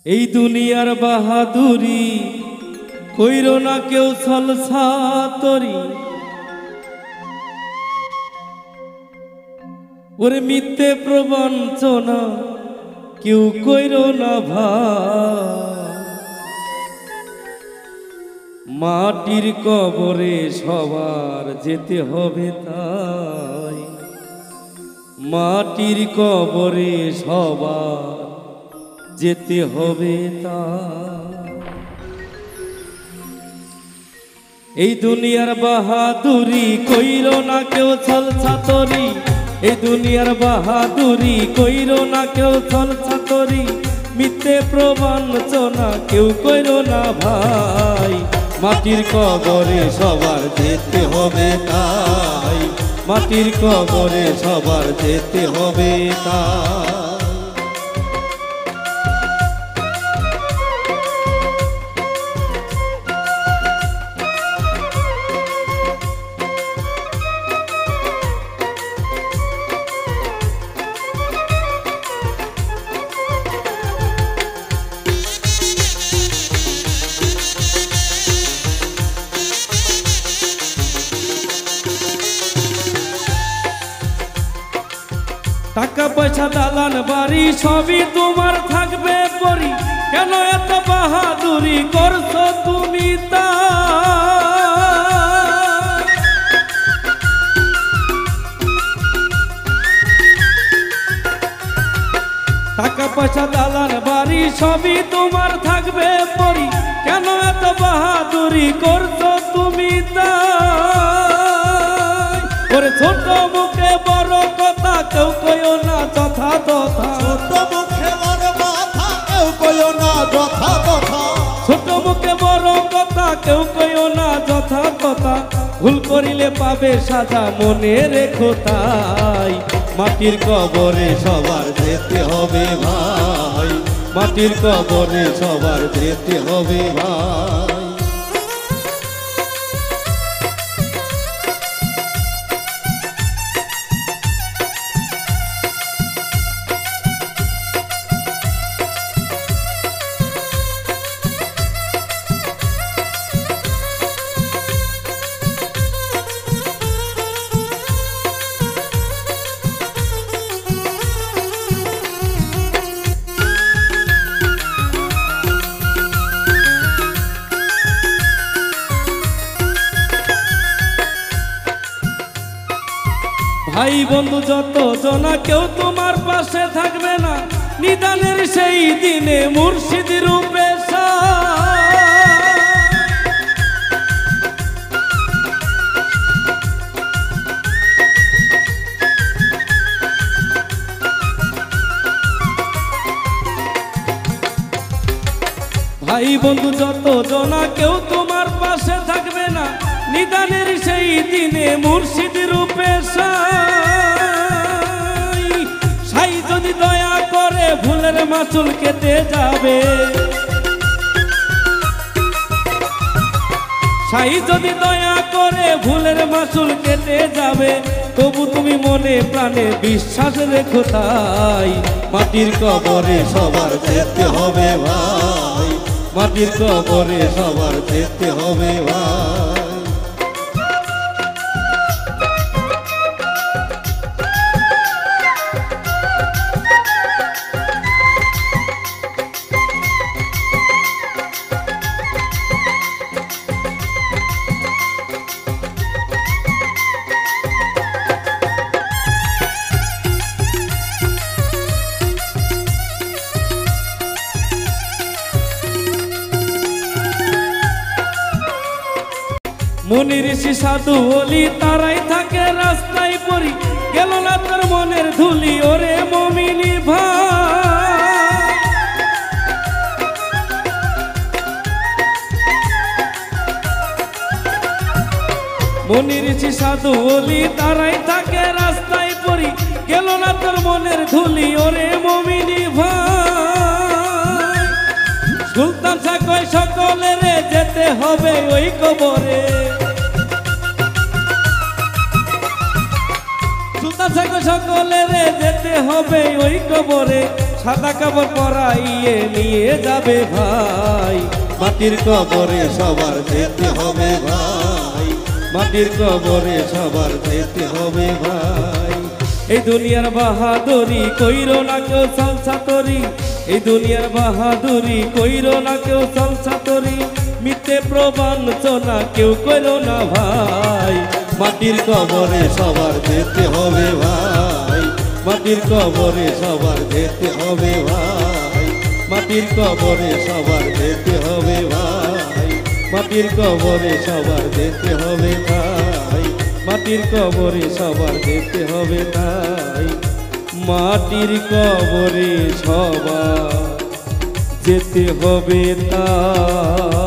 এই দুনিয়ার বাহাদুরি কইরো না কেউ ছলছাতরি, ওরে মিথ্যে প্রবঞ্চনা কেউ কইরো না ভাই। মাটির কবরে সবার যেতে হবে তাই, মাটির কবরে সবার যেতে হবে তাই। এই দুনিয়ার বাহাদুরি কইরো না কেউ ছলছাতরি, এই দুনিয়ার বাহাদুরি কইরো না কেউ ছলছাতরি, মিথ্যে প্রবঞ্চনা কেউ কইরো না ভাই। মাটির কবরে সবার যেতে হবে তাই, মাটির কবরে সবার যেতে হবে তাই। টাকা পয়সা দালান বাড়ি সবই তোমার থাকবে পরি, কেন এত বাহাদুরি করছো তুমি তা? টাকা পয়সা দালান বাড়ি সবই তোমার থাকবে পরি, কেন এত বাহাদুরি করছো তুমি তা? ওরে ছোট মুখে বড় কথা কেউ কইও না যথা তথা, ছোট মুখে বড় কথা কেউ কইও না যথা তথা, ছোট মুখে বড় কথা কেউ কইও না যথা তথা, ভুল করিলে পাবে সাজা মনে রেখো তাই। মাটির কবরে সবার যেতে হবে ভাই, মাটির কবরে সবার যেতে হবে ভাই। ভাই বন্ধু যত জনা কেউ তোমার পাশে থাকবে না, নিদানের সেই দিনে মুর্শিদ রূপে ভাই বন্ধু যত জনা কেউ তোমার পাশে থাকবে না, নিদানের সেই দিনে মুর্শিদ রূপে সাই যদি দয়া করে ভুলের মাসুল কেটে যাবে, সাই যদি দয়া করে ভুলের মাসুল কেটে যাবে, তবু তুমি মনে প্রাণে বিশ্বাস রেখো তাই। মাটির কবরে সবার যেতে হবে ভাই, মাটির কবরে সবার যেতে হবে ভাই। মুনি ঋষি সাধু ওলি তারাই থাকে রাস্তায় পরি, গেল না তোর মনের ধুলি ওরে মমিনী ভাই। মুনি ঋষি সাধু ওলি তারাই থাকে রাস্তায় পরি, গেল না তোর মনের ধুলি ওরে মমিনী ভাই। সুলতান শাহ কয় সকলের যেতে হবে ওই কবরে, সুলতান শাহ সকলের যেতে হবে ওই কবরে, সাদা কাপড় পরাইয়ে নিয়ে যাবে ভাই মাটির কবরে সবার যেতে হবে ভাই মাটির কবরে সবার যেতে হবে ভাই এই দুনিয়ার বাহাদুরি কইরো না কেউ সালসাতরি এই দুনিয়ার বাহাদুরি কইরো না কেউ সালসাতরি মিথ্যে প্রবঞ্চনা কেউ কইরো না ভাই মাটির কবরে সবার যেতে হবে ভাই মাটির কবরে সবার যেতে হবে ভাই মাটির কবরে সবার যেতে হবে ভাই মাটির কবরে সবার যেতে হবে ভাই মাটির কবরে সবার যেতে হবে তাই মাটির কবরে সবার যেতে হবে তাই।